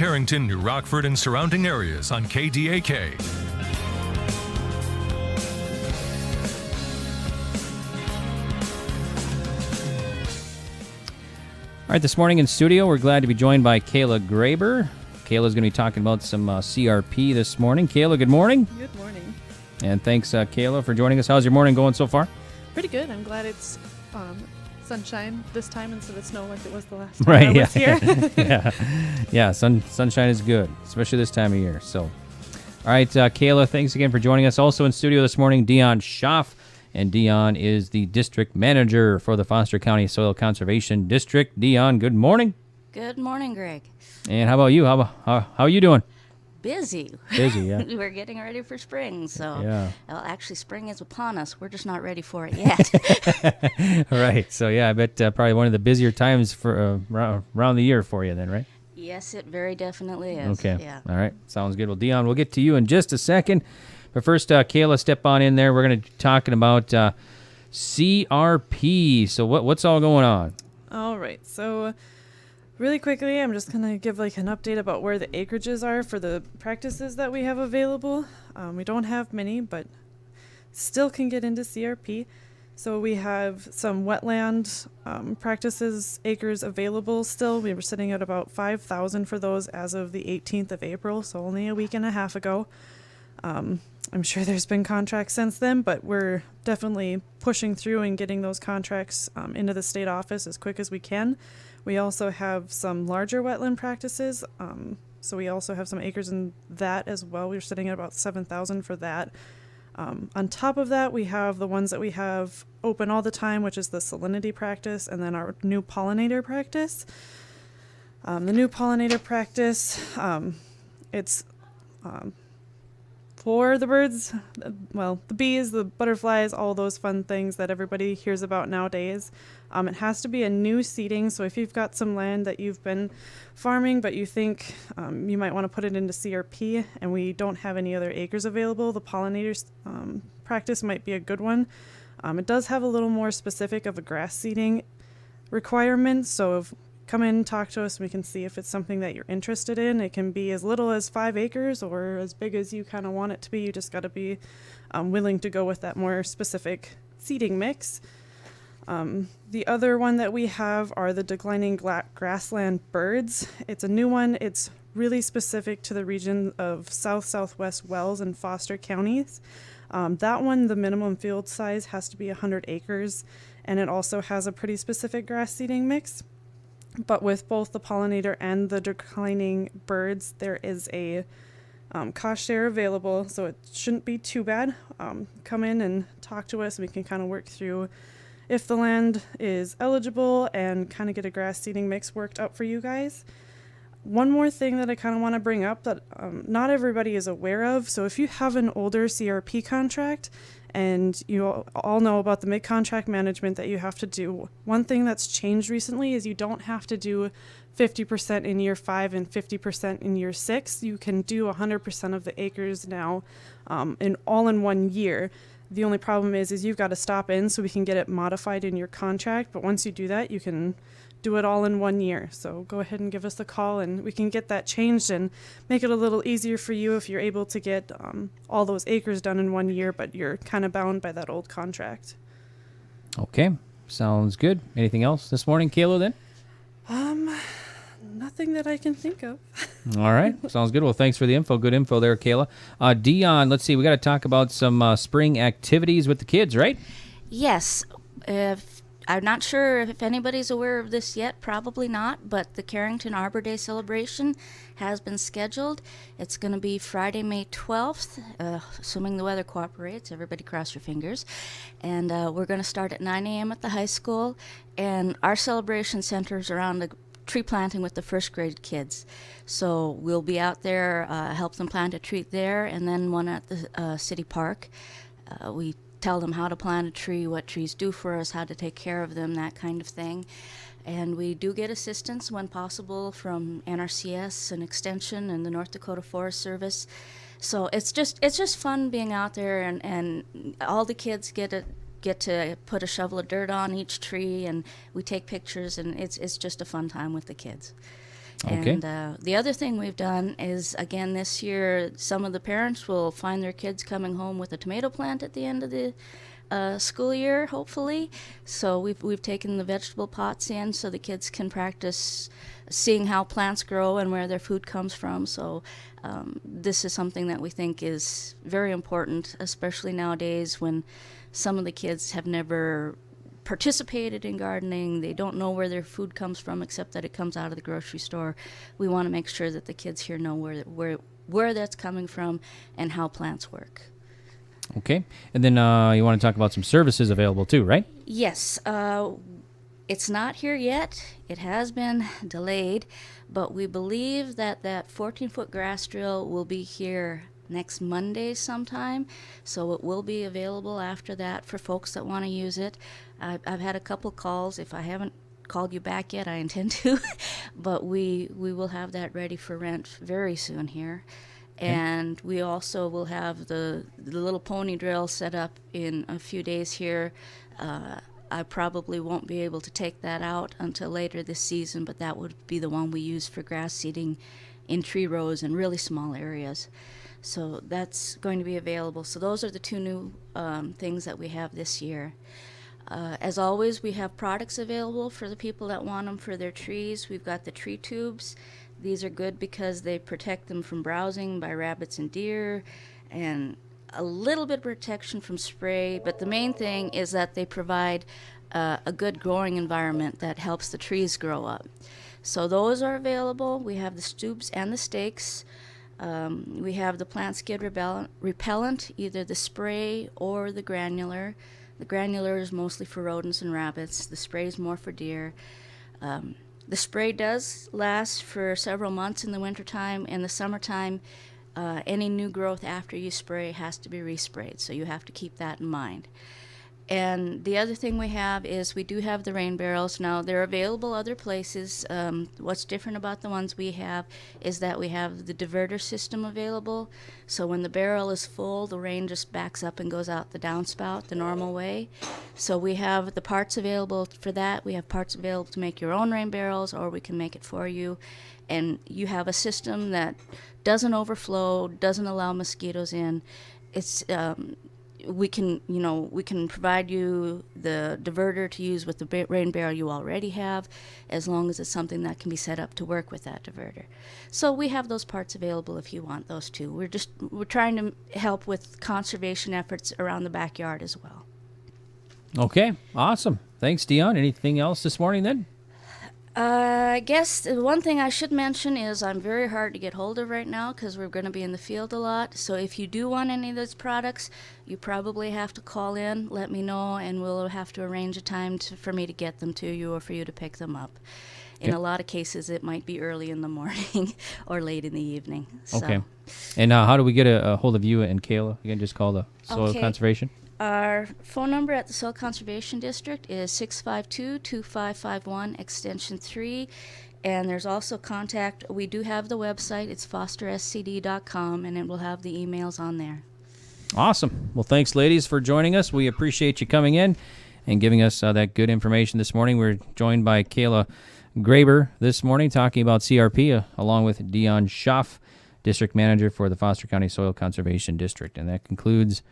Carrington, New Rockford, and surrounding areas on KDAK. All right, this morning in studio, we're glad to be joined by Kayla Graber. Kayla's going to be talking about some CRP this morning. Kayla, good morning. Good morning. And thanks, Kayla, for joining us. How's your morning going so far? Pretty good. I'm glad it's sunshine this time instead of snow like it was the last time I was here. Yeah, sunshine is good, especially this time of year. So, all right, Kayla, thanks again for joining us. Also in studio this morning, Dion Schaff. And Dion is the district manager for the Foster County Soil Conservation District. Dion, good morning. Good morning, Greg. And how about you? How are you doing? Busy. Busy, yeah. We're getting ready for spring, so yeah. Well, actually, spring is upon us. We're just not ready for it yet. Right. So yeah, I bet probably one of the busier times for around the year for you then, right? Yes, it very definitely is. Okay. Yeah. All right. Sounds good. Well, Dion, we'll get to you in just a second. But first, Kayla, step on in there. We're going to be talking about CRP. So what's all going on? All right. So really quickly, I'm just going to give like an update about where the acreages are for the practices that we have available. We don't have many, but still can get into CRP. So we have some wetland practices acres available still. We were sitting at about 5,000 for those as of the 18th of April, so only a week and a half ago. I'm sure there's been contracts since then, but we're definitely pushing through and getting those contracts into the state office as quick as we can. We also have some larger wetland practices, so we also have some acres in that as well. We're sitting at about 7,000 for that. On top of that, we have the ones that we have open all the time, which is the salinity practice, and then our new pollinator practice. The new pollinator practice, it's for the birds, well, the bees, the butterflies, all those fun things that everybody hears about nowadays. It has to be a new seeding, so if you've got some land that you've been farming but you think you might want to put it into CRP and we don't have any other acres available, the pollinators practice might be a good one. It does have a little more specific of a grass seeding requirement, so if come in, talk to us, and we can see if it's something that you're interested in. It can be as little as 5 acres or as big as you kind of want it to be. You just got to be willing to go with that more specific seeding mix. The other one that we have are the declining grassland birds. It's a new one. It's really specific to the region of southwest Wells and Foster counties. That one, the minimum field size has to be 100 acres, and it also has a pretty specific grass seeding mix. But with both the pollinator and the declining birds, there is a cost share available, so it shouldn't be too bad. Come in and talk to us, and we can kind of work through if the land is eligible and kind of get a grass seeding mix worked up for you guys. One more thing that I kind of want to bring up that not everybody is aware of. So if you have an older CRP contract, and you all know about the mid-contract management that you have to do, one thing that's changed recently is you don't have to do 50% in year 5 and 50% in year 6. You can do 100% of the acres now in 1 year. The only problem is you've got to stop in so we can get it modified in your contract. But once you do that, you can do it all in 1 year. So go ahead and give us a call and we can get that changed and make it a little easier for you if you're able to get all those acres done in 1 year, but you're kind of bound by that old contract. Okay, sounds good. Anything else this morning, Kayla, then? Nothing that I can think of. All right, sounds good. Well, thanks for the info. Good info there, Kayla. Dion, let's see. We got to talk about some spring activities with the kids, right? Yes. I'm not sure if anybody's aware of this yet, probably not, but the Carrington Arbor Day celebration has been scheduled. It's going to be Friday, May 12th, assuming the weather cooperates. Everybody cross your fingers. And we're going to start at 9 a.m. at the high school, and our celebration centers around the tree planting with the first grade kids. So we'll be out there, help them plant a tree there, and then one at the city park. We tell them how to plant a tree, what trees do for us, how to take care of them, that kind of thing. And we do get assistance when possible from NRCS and Extension and the North Dakota Forest Service. So it's just fun being out there, and all the kids get to put a shovel of dirt on each tree, and we take pictures, and it's just a fun time with the kids. Okay. And the other thing we've done is, again, this year, some of the parents will find their kids coming home with a tomato plant at the end of the school year, hopefully. So we've taken the vegetable pots in so the kids can practice seeing how plants grow and where their food comes from. So this is something that we think is very important, especially nowadays when some of the kids have never participated in gardening. They don't know where their food comes from except that it comes out of the grocery store. We want to make sure that the kids here know where that's coming from and how plants work. Okay. And then you want to talk about some services available too, right? Yes. It's not here yet. It has been delayed, but we believe that 14-foot grass drill will be here next Monday sometime, so it will be available after that for folks that want to use it. I've had a couple calls. If I haven't called you back yet, I intend to, but we will have that ready for rent very soon here. Okay. And we also will have the little pony drill set up in a few days here. I probably won't be able to take that out until later this season, but that would be the one we use for grass seeding in tree rows in really small areas. So that's going to be available. So those are the two new things that we have this year. As always, we have products available for the people that want them for their trees. We've got the tree tubes. These are good because they protect them from browsing by rabbits and deer, and a little bit of protection from spray, but the main thing is that they provide a good growing environment that helps the trees grow up. So those are available. We have the stoops and the stakes. We have the plant skid repellent, either the spray or the granular. The granular is mostly for rodents and rabbits. The spray is more for deer. The spray does last for several months in the wintertime. In the summertime, any new growth after you spray has to be resprayed, so you have to keep that in mind. And the other thing we have is we do have the rain barrels. Now, they're available other places. What's different about the ones we have is that we have the diverter system available. So when the barrel is full, the rain just backs up and goes out the downspout the normal way. So we have the parts available for that. We have parts available to make your own rain barrels, or we can make it for you. And you have a system that doesn't overflow, doesn't allow mosquitoes in. It's we can provide you the diverter to use with the rain barrel you already have, as long as it's something that can be set up to work with that diverter. So we have those parts available if you want those too. We're trying to help with conservation efforts around the backyard as well. Okay, awesome. Thanks, Dion. Anything else this morning then? I guess the one thing I should mention is I'm very hard to get hold of right now because we're going to be in the field a lot. So if you do want any of those products, you probably have to call in, let me know, and we'll have to arrange a time for me to get them to you or for you to pick them up. In a lot of cases, it might be early in the morning or late in the evening. So. Okay. And how do we get a hold of you and Kayla? You can just call the Soil Conservation. Our phone number at the Soil Conservation District is 652-2551, extension 3. And there's also contact. We do have the website. It's fosterscd.com, and it will have the emails on there. Awesome. Well, thanks, ladies, for joining us. We appreciate you coming in and giving us that good information this morning. We're joined by Kayla Graber this morning talking about CRP, along with Dion Schaff, District Manager for the Foster County Soil Conservation District. And that concludes